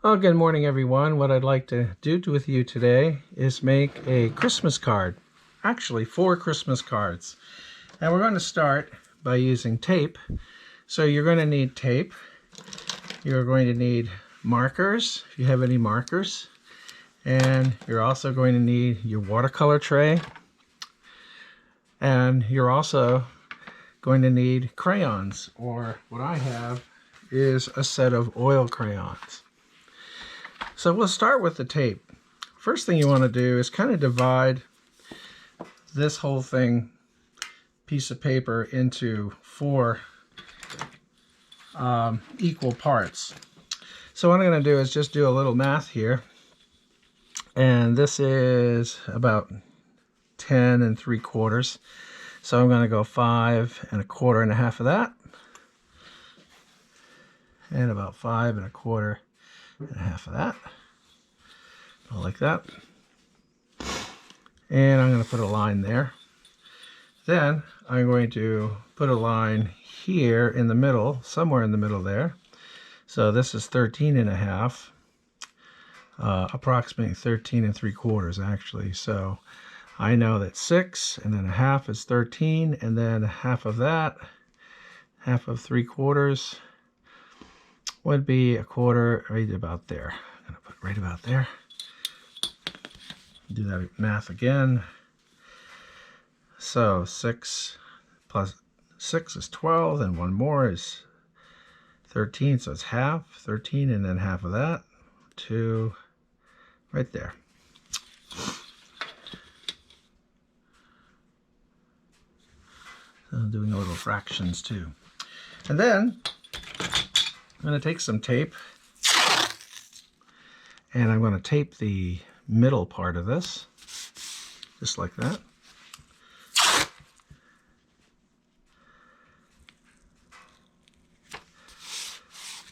Well, good morning, everyone. What I'd like to do with you today is make a Christmas card. Actually, 4 Christmas cards. And we're going to start by using tape. So you're going to need tape. You're going to need markers, if you have any markers. And you're also going to need your watercolor tray. And you're also going to need crayons, or what I have is a set of oil crayons. So we'll start with the tape. First thing you want to do is kind of divide this whole piece of paper into 4 equal parts. So what I'm going to do is just do a little math here. And this is about 10 3/4. So I'm going to go 5 1/4 and a half of that. And about 5 1/4 and a half of that. Like that. And I'm going to put a line there. Then I'm going to put a line here in the middle, somewhere in the middle there. So this is 13 and a half, approximately 13 3/4 actually. So I know that 6 and then a half is 13, and then half of that, half of 3/4 would be 1/4, right about there. I'm going to put right about there. Do that math again. So 6 plus 6 is 12, and 1 more is 13, so it's half, 13, and then half of that, 2, right there. So I'm doing a little fractions too. And then I'm going to take some tape, and I'm going to tape the middle part of this, just like that.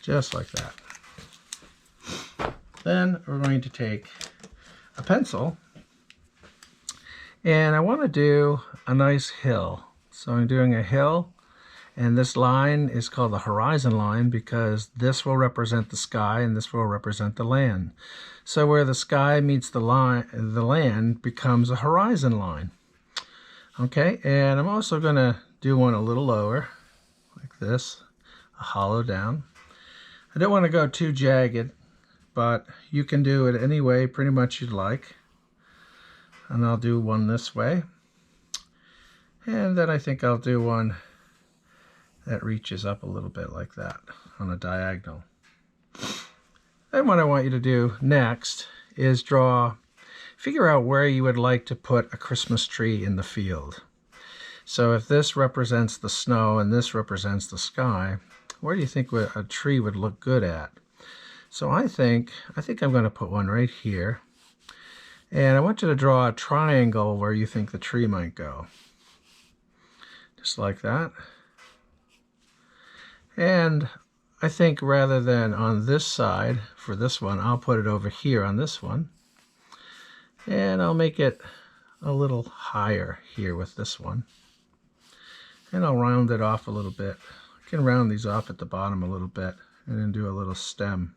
Just like that. Then we're going to take a pencil, and I want to do a nice hill. So I'm doing a hill, and this line is called the horizon line because this will represent the sky and this will represent the land. So where the sky meets the land becomes a horizon line. Okay, and I'm also going to do one a little lower, like this, a hollow down. I don't want to go too jagged, but you can do it any way pretty much you'd like. And I'll do one this way. And then I think I'll do one that reaches up a little bit like that on a diagonal. Then what I want you to do next is figure out where you would like to put a Christmas tree in the field. So if this represents the snow and this represents the sky, where do you think a tree would look good at? So I think I'm going to put one right here. And I want you to draw a triangle where you think the tree might go. Just like that. And I think rather than on this side for this one, I'll put it over here on this one. And I'll make it a little higher here with this one. And I'll round it off a little bit. I can round these off at the bottom a little bit and then do a little stem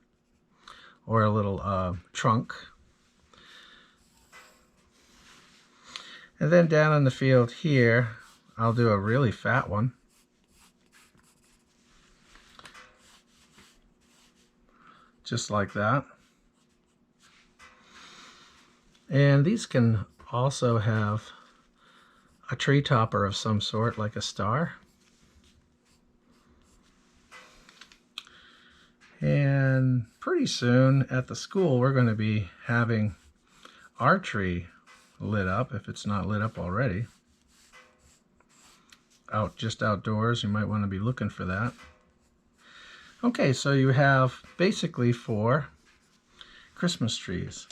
or a little trunk. And then down in the field here, I'll do a really fat one. Just like that. And these can also have a tree topper of some sort, like a star. And pretty soon at the school, we're going to be having our tree lit up, if it's not lit up already. Just outdoors, you might want to be looking for that. Okay, so you have basically 4 Christmas trees.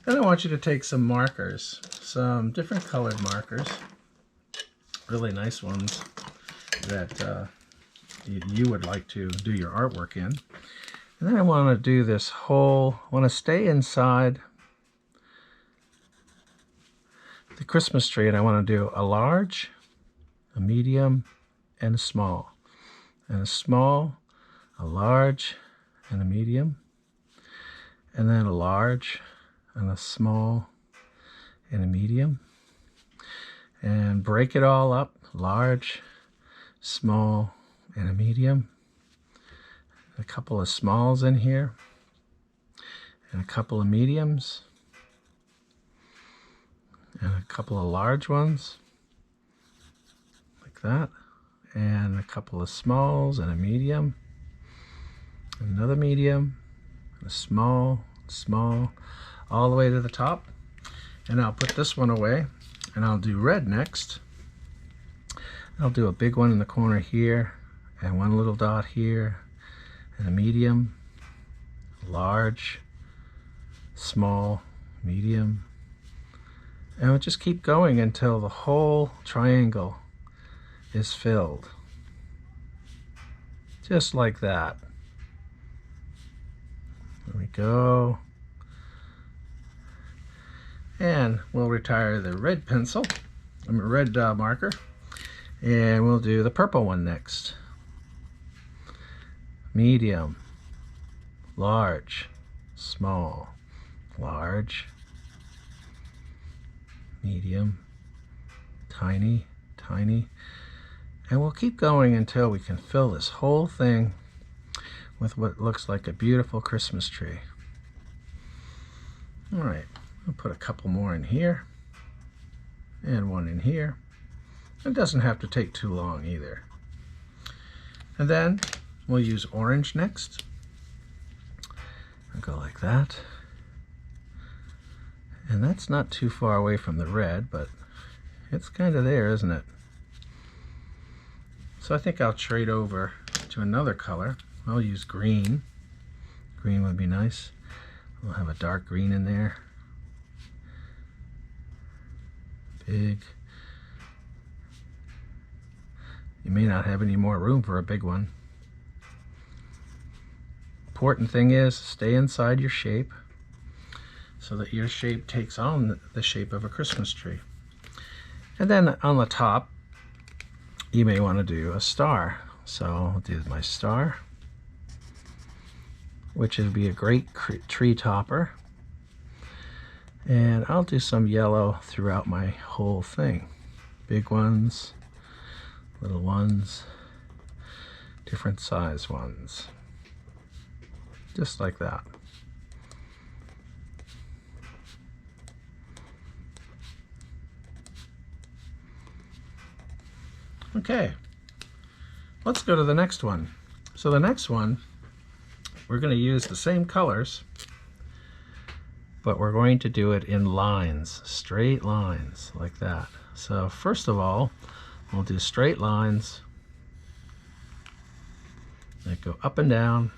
Then I want you to take some markers, some different colored markers, really nice ones that you would like to do your artwork in. And then I want to do this I want to stay inside the Christmas tree, and I want to do a large, a medium, and a small. And a small, a large, and a medium. and then a large and a small and a medium, and break it all up: large, small, and a medium. A couple of smalls in here and a couple of mediums and a couple of large ones like that, and a couple of smalls and a medium, another medium, a small, small, all the way to the top. And I'll put this one away and I'll do red next. I'll do a big one in the corner here and one little dot here and a medium, large, small, medium, and we'll just keep going until the whole triangle is filled, just like that. There we go. And we'll retire the red pencil, red marker, and we'll do the purple one next. Medium, large, small, large, medium, tiny, tiny, and we'll keep going until we can fill this whole thing with what looks like a beautiful Christmas tree. All right, I'll put a couple more in here and one in here. It doesn't have to take too long either. And then we'll use orange next. I'll go like that. And that's not too far away from the red, but it's kind of there, isn't it? So I think I'll trade over to another color. I'll use green. Green would be nice. We'll have a dark green in there. Big. You may not have any more room for a big one. Important thing is stay inside your shape so that your shape takes on the shape of a Christmas tree. And then on the top, you may want to do a star. So I'll do my star, which would be a great tree topper. And I'll do some yellow throughout my whole thing. Big ones, little ones, different size ones. Just like that. Okay, let's go to the next one. So the next one, we're going to use the same colors, but we're going to do it in lines, straight lines like that. So first of all, we'll do straight lines that go up and down.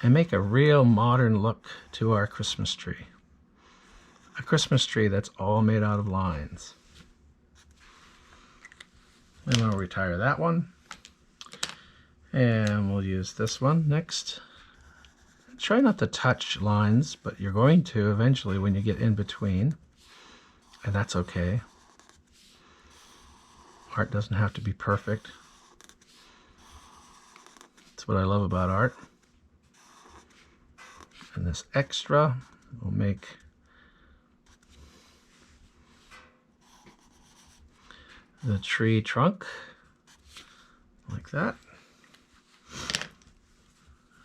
And make a real modern look to our Christmas tree. A Christmas tree that's all made out of lines. And I'll retire that one. And we'll use this one next. Try not to touch lines, but you're going to eventually when you get in between. And that's okay. Art doesn't have to be perfect. That's what I love about art. And this extra will make the tree trunk like that.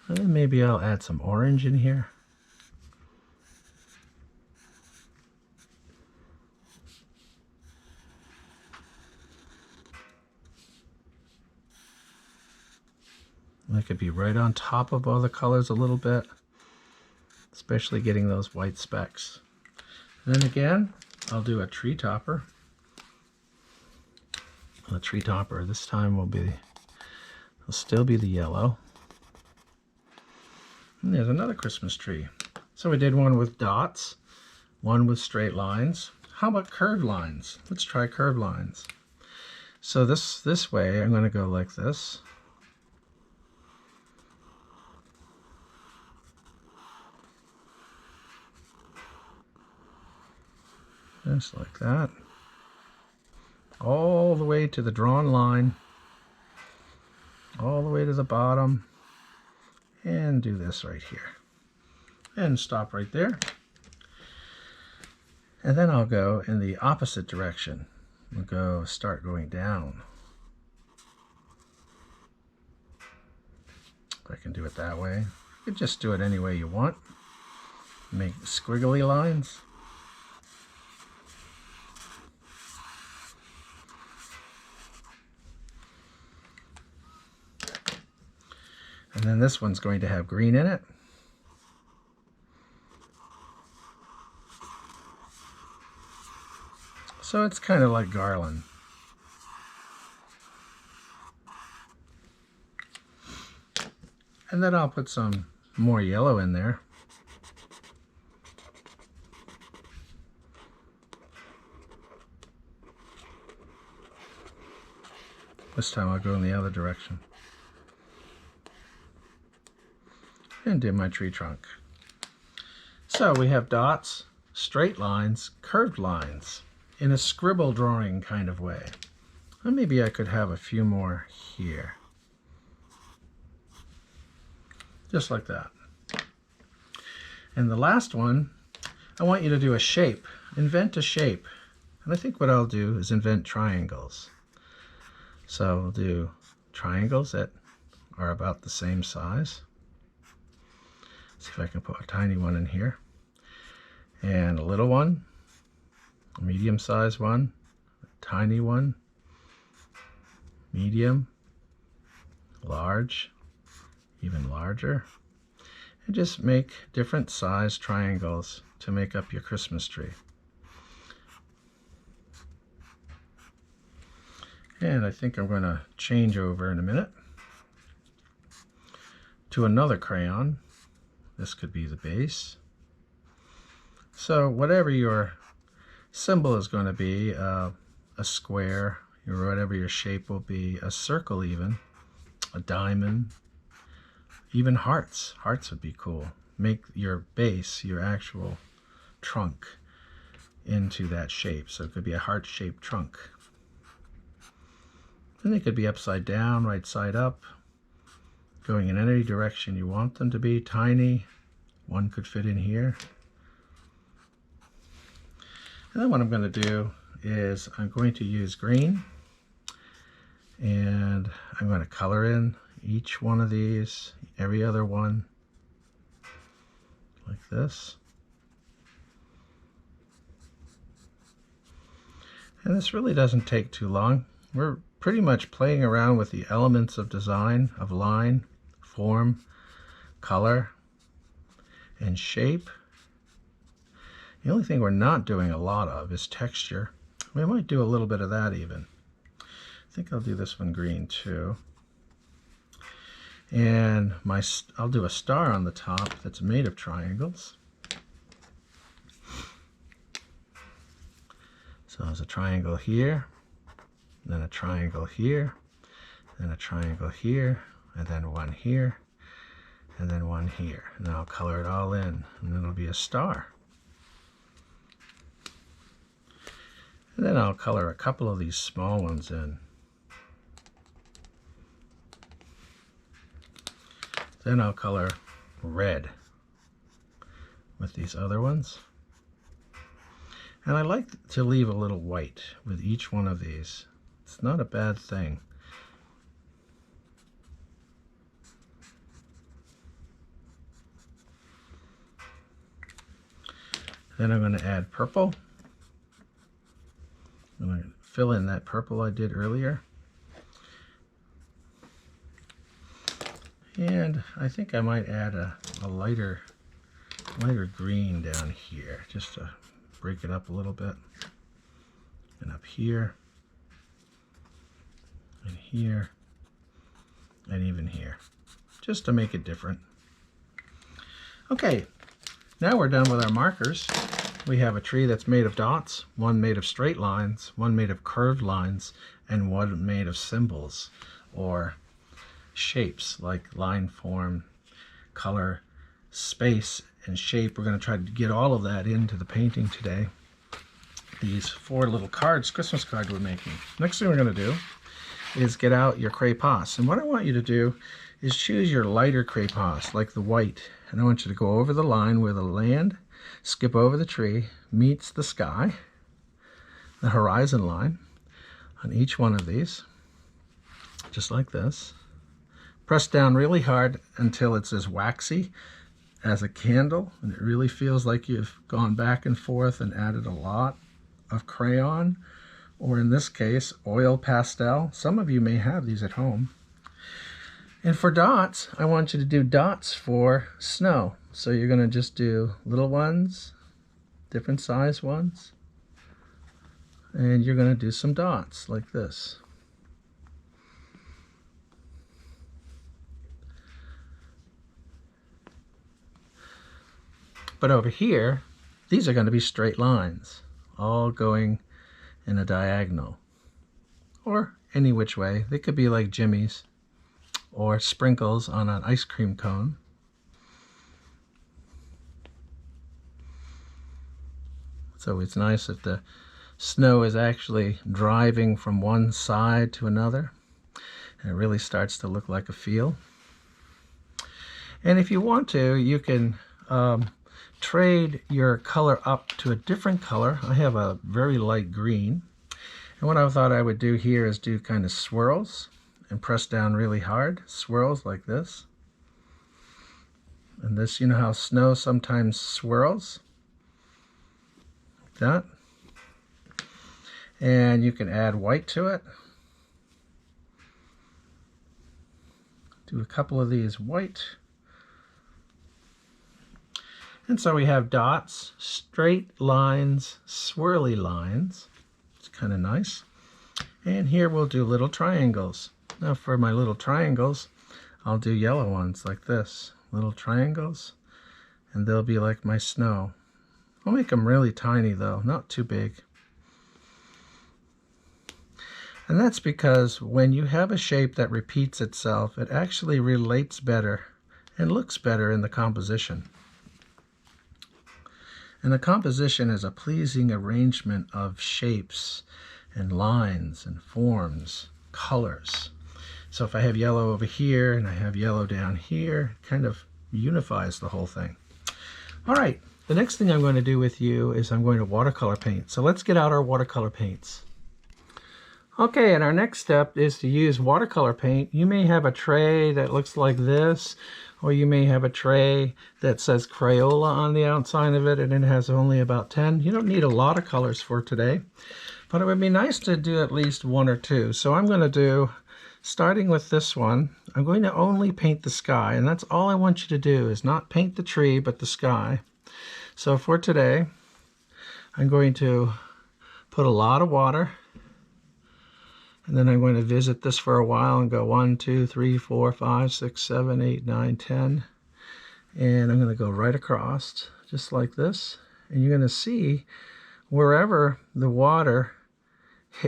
And then maybe I'll add some orange in here. That could be right on top of all the colors a little bit, especially getting those white specks. And then again, I'll do a tree topper. The tree topper this time will still be the yellow. And there's another Christmas tree. So we did one with dots, one with straight lines. How about curved lines? Let's try curved lines. So this way, I'm going to go like this. Just like that. All the way to the drawn line. all the way to the bottom and do this right here. And stop right there. And then I'll go in the opposite direction. We'll start going down. I can do it that way. You could just do it any way you want. Make squiggly lines. And then this one's going to have green in it. So it's kind of like garland. And then I'll put some more yellow in there. This time I'll go in the other direction. And do my tree trunk. So we have dots, straight lines, curved lines in a scribble drawing kind of way. And maybe I could have a few more here. Just like that. And the last one, I want you to do a shape. Invent a shape. And I think what I'll do is invent triangles. So we'll do triangles that are about the same size. See if I can put a tiny one in here. And a little one, a medium-sized one, a tiny one, medium, large, even larger. And just make different size triangles to make up your Christmas tree. And I think I'm going to change over in a minute to another crayon. This could be the base. So whatever your symbol is going to be, a square, or whatever your shape will be, a circle even, a diamond, even hearts. Hearts would be cool. Make your base, your actual trunk, into that shape. So it could be a heart-shaped trunk. And they could be upside down, right side up, going in any direction you want them to be. Tiny, one could fit in here. And then what I'm going to do is I'm going to use green, and I'm going to color in each one of these, every other one, like this. And this really doesn't take too long. We're pretty much playing around with the elements of design, of line, form, color, and shape. The only thing we're not doing a lot of is texture. We might do a little bit of that even. I think I'll do this one green too. And I'll do a star on the top that's made of triangles. So there's a triangle here, then a triangle here, then a triangle here, and then one here, and then one here. And then I'll color it all in, and then it'll be a star. And then I'll color a couple of these small ones in. Then I'll color red with these other ones. And I like to leave a little white with each one of these. It's not a bad thing. Then I'm going to add purple. I'm going to fill in that purple I did earlier. And I think I might add a lighter green down here, just to break it up a little bit. And up here, and here, and even here, just to make it different. Okay, now we're done with our markers. We have a tree that's made of dots, one made of straight lines, one made of curved lines, and one made of symbols or shapes like line, form, color, space, and shape. We're going to try to get all of that into the painting today. These 4 little cards, Christmas card we're making. Next thing we're going to do is get out your crepas. And what I want you to do is choose your lighter crepas, like the white. And I want you to go over the line where the land, skip over the tree, meets the sky, the horizon line on each one of these, just like this. Press down really hard until it's as waxy as a candle, and it really feels like you've gone back and forth and added a lot of crayon, or in this case, oil pastel. Some of you may have these at home. And for dots, I want you to do dots for snow. So you're going to just do little ones, different size ones, and you're going to do some dots like this. But over here, these are going to be straight lines, all going in a diagonal, or any which way. They could be like jimmies or sprinkles on an ice cream cone. So it's nice if the snow is actually driving from one side to another, and it really starts to look like a field. And if you want to, you can trade your color up to a different color. I have a very light green, and what I thought I would do here is do kind of swirls and press down really hard, swirls like this. And this, you know how snow sometimes swirls like that, and you can add white to it. Do a couple of these white. And so we have dots, straight lines, swirly lines. It's kind of nice. And here we'll do little triangles. Now for my little triangles, I'll do yellow ones like this. Little triangles, and they'll be like my snow. I'll make them really tiny though, not too big. And that's because when you have a shape that repeats itself, it actually relates better and looks better in the composition. And the composition is a pleasing arrangement of shapes and lines and forms, colors. So if I have yellow over here and I have yellow down here, it kind of unifies the whole thing. All right, the next thing I'm going to do with you is I'm going to watercolor paint. So let's get out our watercolor paints. Okay, and our next step is to use watercolor paint. You may have a tray that looks like this, or you may have a tray that says Crayola on the outside of it and it has only about 10. You don't need a lot of colors for today, but it would be nice to do at least one or two. So I'm going to do, starting with this one, I'm going to only paint the sky, and that's all I want you to do, is not paint the tree but the sky. So for today, I'm going to put a lot of water, and then I'm going to visit this for a while and go 1, 2, 3, 4, 5, 6, 7, 8, 9, 10. And I'm going to go right across, just like this. And you're going to see wherever the water,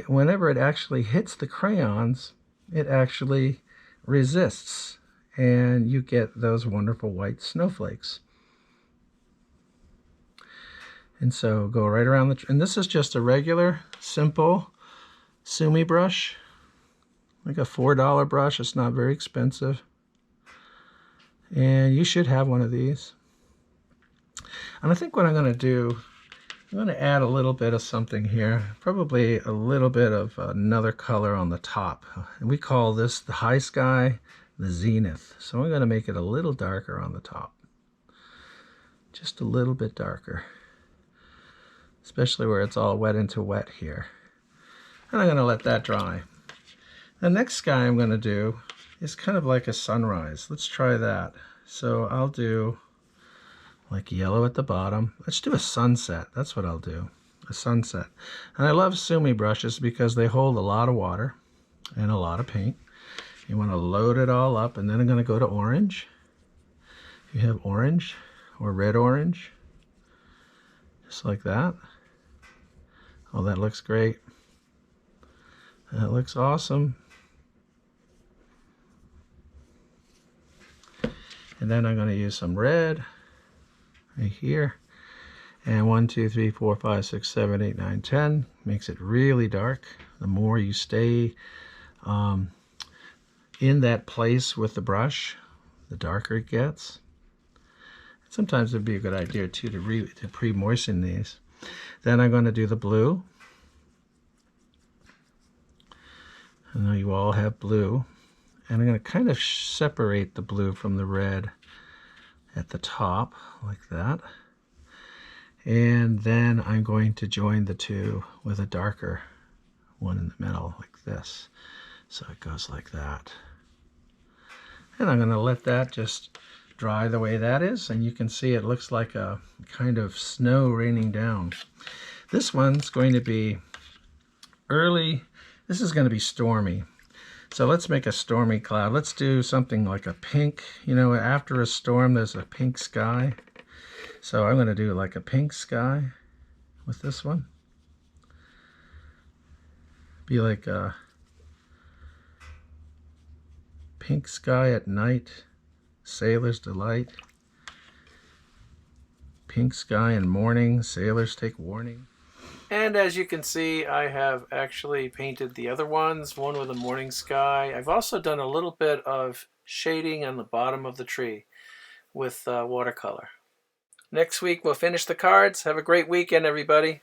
whenever it actually hits the crayons, it actually resists. And you get those wonderful white snowflakes. And so go right around the, and this is just a regular, simple Sumi brush, like a $4 brush. It's not very expensive, and you should have one of these. And I think what I'm going to do, I'm going to add a little bit of something here, probably a little bit of another color on the top, and we call this the high sky, the zenith. So I'm going to make it a little darker on the top, just a little bit darker, especially where it's all wet into wet here. And I'm going to let that dry. The next sky I'm going to do is kind of like a sunrise. Let's try that. So I'll do like yellow at the bottom. Let's do a sunset. That's what I'll do, a sunset. And I love Sumi brushes because they hold a lot of water and a lot of paint. You want to load it all up, and then I'm going to go to orange. You have orange or red orange, just like that. Oh, that looks great. That looks awesome. And then I'm going to use some red right here. And 1, 2, 3, 4, 5, 6, 7, 8, 9, 10. Makes it really dark. The more you stay in that place with the brush, the darker it gets. Sometimes it'd be a good idea too to pre-moisten these. Then I'm going to do the blue. I know you all have blue. And I'm going to kind of separate the blue from the red at the top, like that. And then I'm going to join the two with a darker one in the middle, like this. So it goes like that. And I'm going to let that just dry the way that is. And you can see it looks like a kind of snow raining down. This one's going to be early. This is going to be stormy. So let's make a stormy cloud. Let's do something like a pink. You know, after a storm, there's a pink sky. So I'm going to do like a pink sky with this one. Be like a pink sky at night, sailor's delight. Pink sky in morning, sailors take warning. And as you can see, I have actually painted the other ones, one with a morning sky. I've also done a little bit of shading on the bottom of the tree with watercolor. Next week we'll finish the cards. Have a great weekend, everybody.